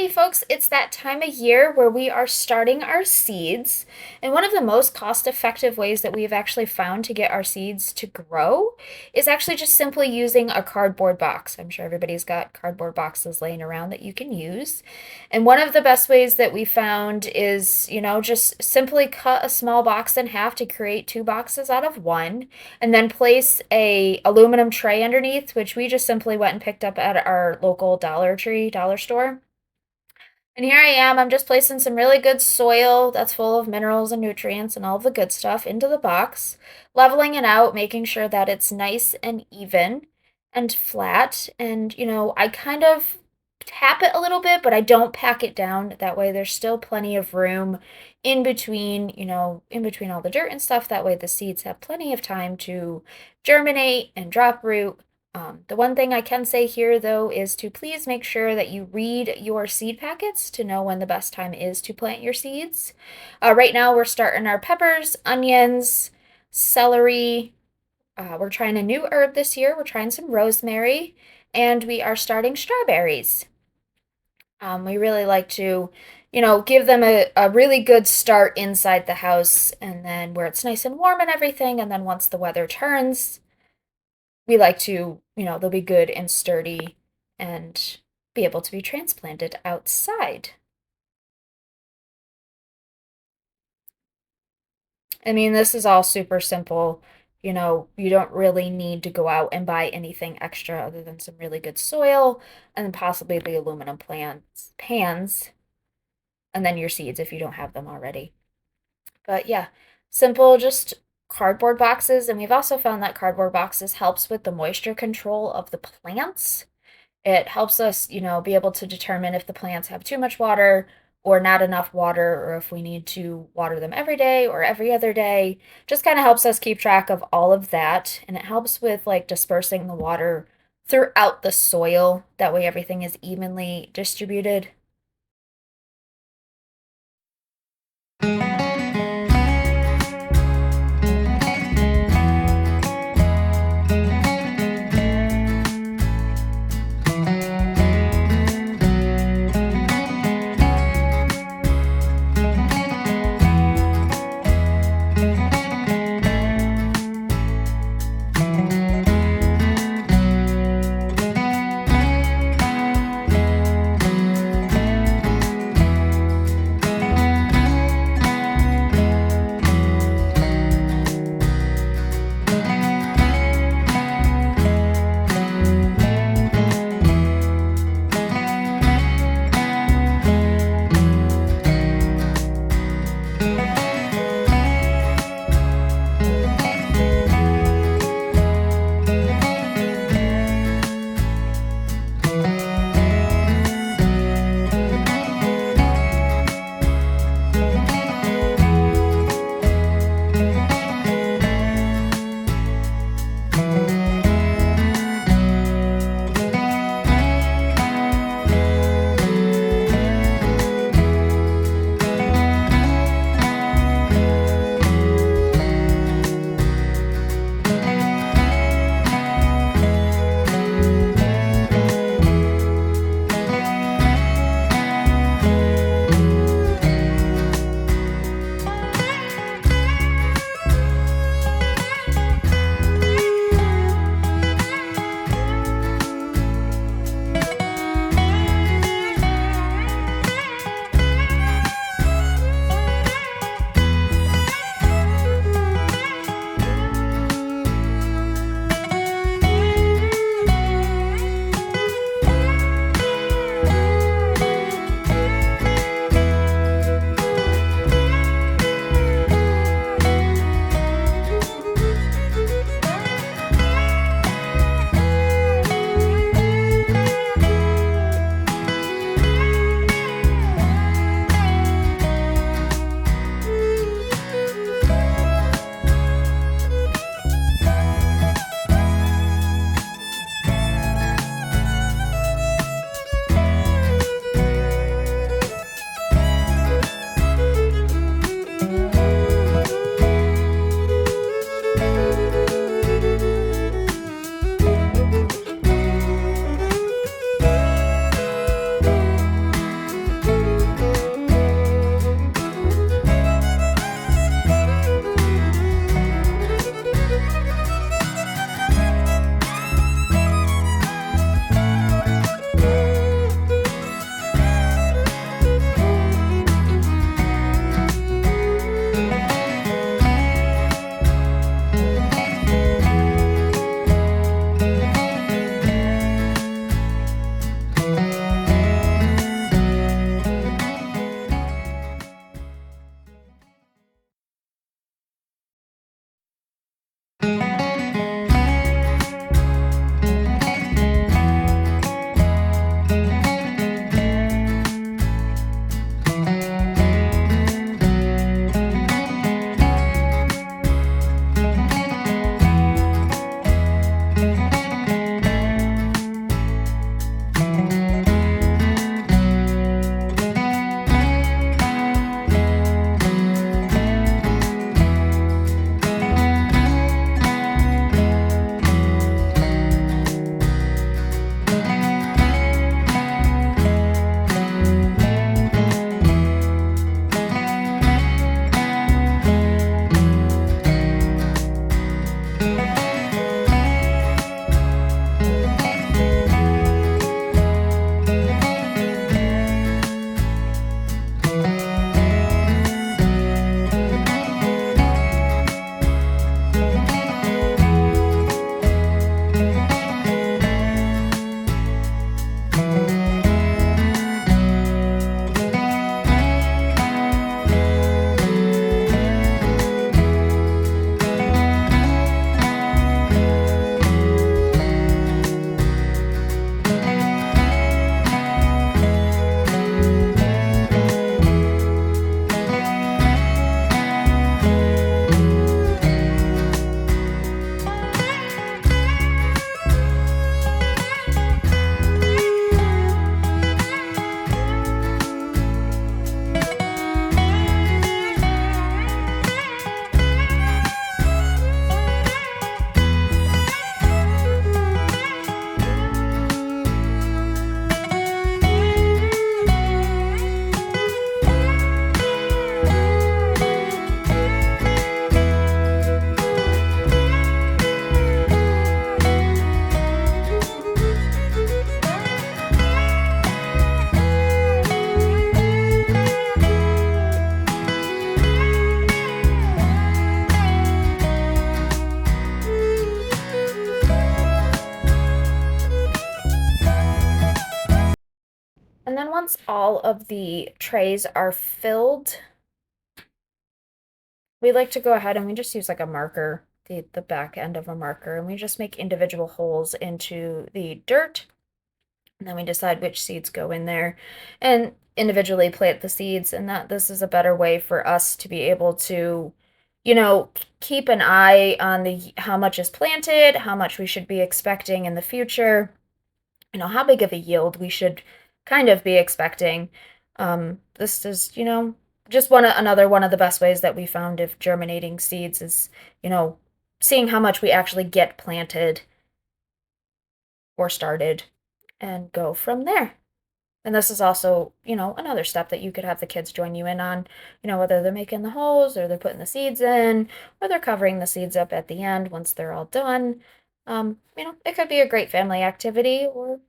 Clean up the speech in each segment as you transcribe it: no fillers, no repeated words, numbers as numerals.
Alrighty, folks, it's that time of year where we are starting our seeds. And one of the most cost-effective ways that we've actually found to get our seeds to grow is actually just simply using a cardboard box. I'm sure everybody's got cardboard boxes laying around that you can use. And one of the best ways that we found is, just simply cut a small box in half to create two boxes out of one, and then place a aluminum tray underneath, which we just simply went and picked up at our local Dollar Tree, dollar store. And here I am, I'm just placing some really good soil that's full of minerals and nutrients and all the good stuff into the box, leveling it out, making sure that it's nice and even and flat. And, I kind of tap it a little bit, but I don't pack it down. That way there's still plenty of room in between all the dirt and stuff. That way the seeds have plenty of time to germinate and drop root. The one thing I can say here, though, is to please make sure that you read your seed packets to know when the best time is to plant your seeds. Right now, we're starting our peppers, onions, celery. We're trying a new herb this year. We're trying some rosemary, and we are starting strawberries. We really like to, give them a really good start inside the house, and then where it's nice and warm and everything. And then once the weather turns, we like to, they'll be good and sturdy and be able to be transplanted outside. I mean, this is all super simple. You don't really need to go out and buy anything extra other than some really good soil and possibly the aluminum pans, and then your seeds if you don't have them already. But yeah, simple, just cardboard boxes. And we've also found that cardboard boxes helps with the moisture control of the plants. It helps us, be able to determine if the plants have too much water or not enough water, or if we need to water them every day or every other day. Just kind of helps us keep track of all of that. And it helps with like dispersing the water throughout the soil. That way everything is evenly distributed. once all of the trays are filled, we like to go ahead and we just use like a marker, the back end of a marker, and we just make individual holes into the dirt. And then we decide which seeds go in there and individually plant the seeds. And that this is a better way for us to be able to, keep an eye on the how much is planted, how much we should be expecting in the future, how big of a yield we should kind of be expecting. This is, just another one of the best ways that we found of germinating seeds is, seeing how much we actually get planted or started and go from there. And this is also, another step that you could have the kids join you in on, whether they're making the holes or they're putting the seeds in or they're covering the seeds up at the end once they're all done. It could be a great family activity or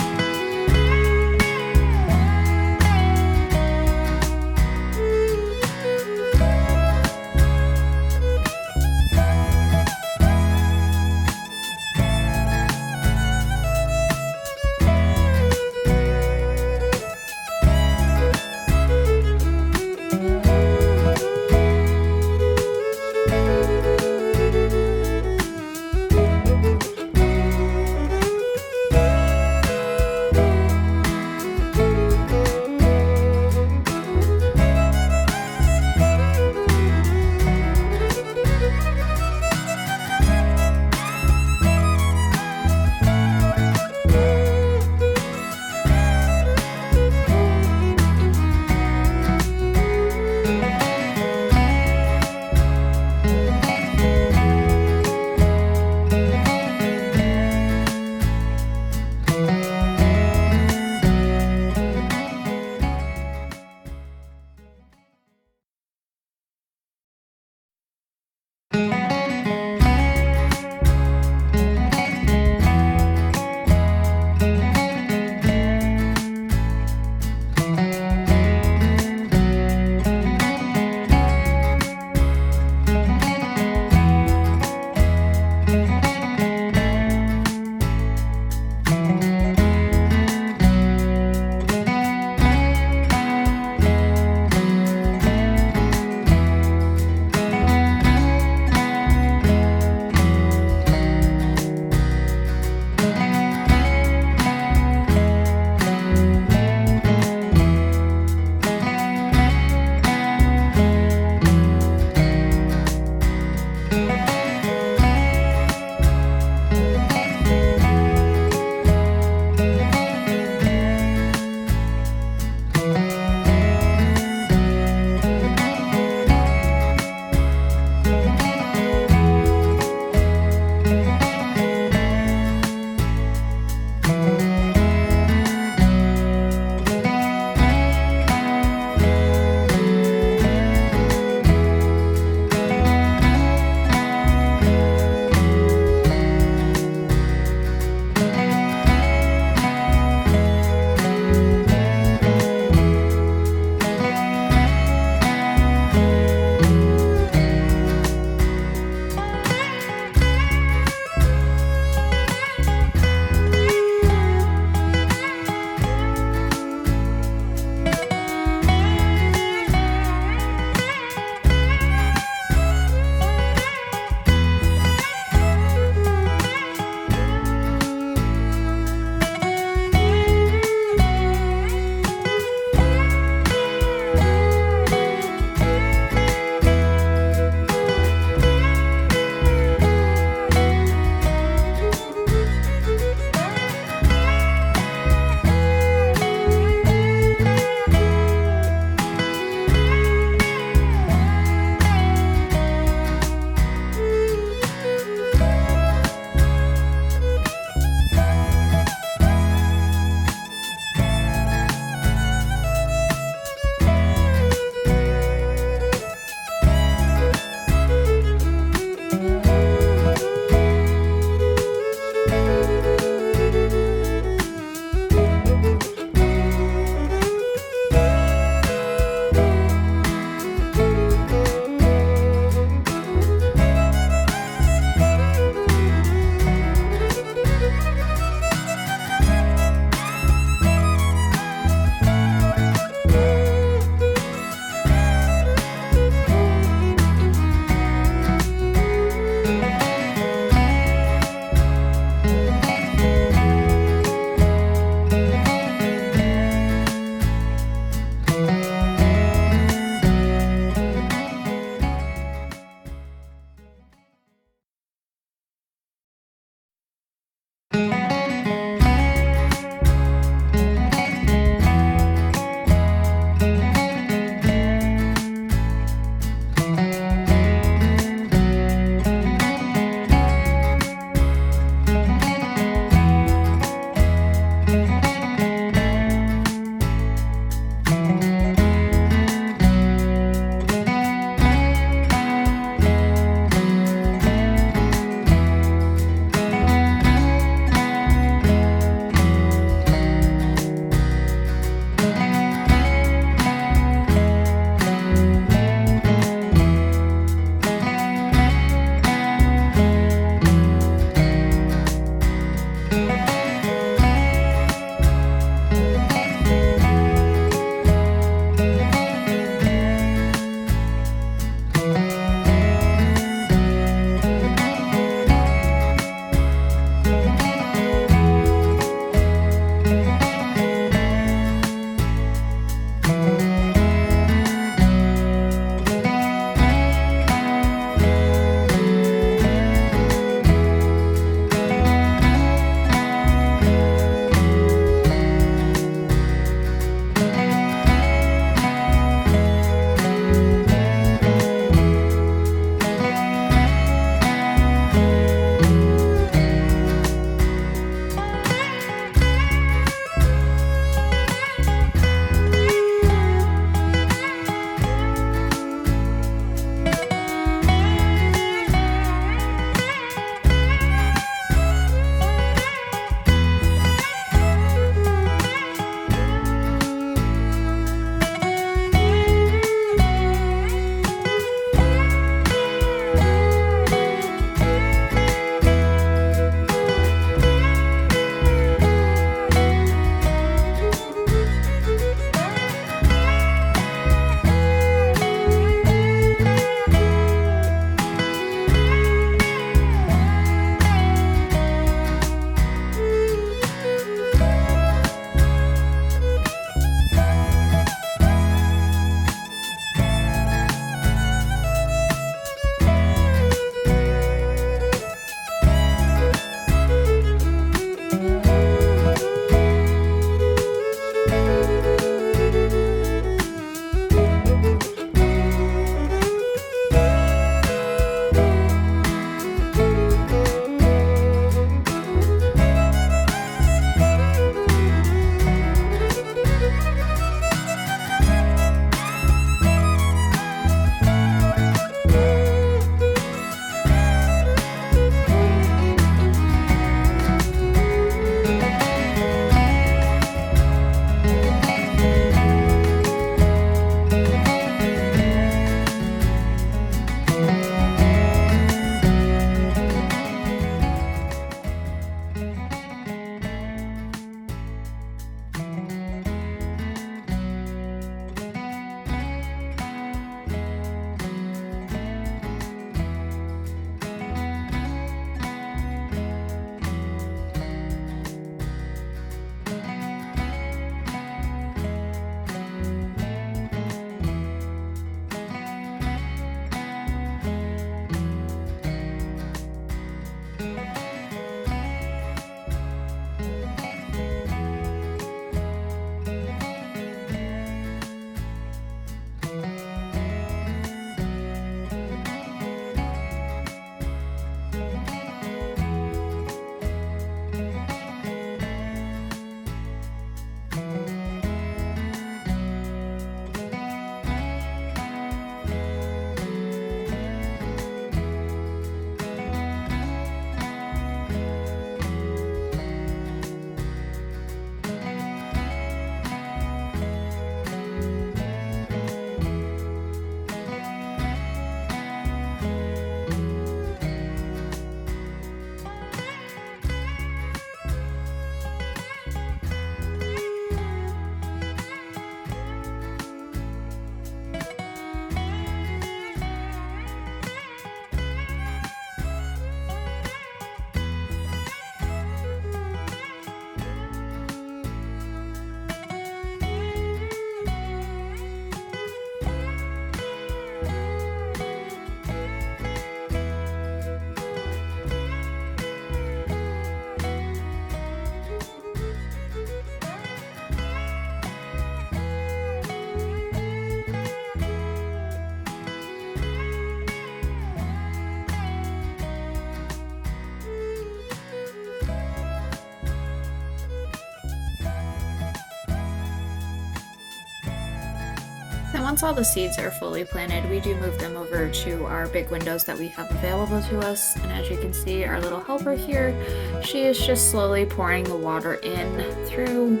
once all the seeds are fully planted, we do move them over to our big windows that we have available to us. And as you can see, our little helper here, she is just slowly pouring the water in through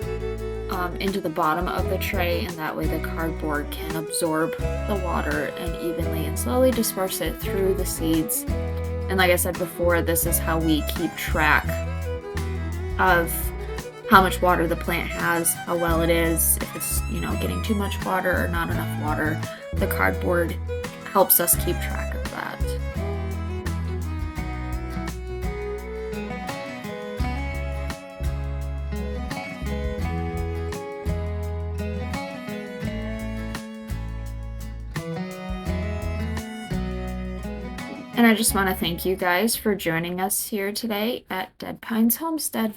into the bottom of the tray, and that way the cardboard can absorb the water and evenly and slowly disperse it through the seeds. And like I said before, this is how we keep track of how much water the plant has, how well it is, if it's, getting too much water or not enough water. The cardboard helps us keep track of that. And I just want to thank you guys for joining us here today at Dead Pines Homestead.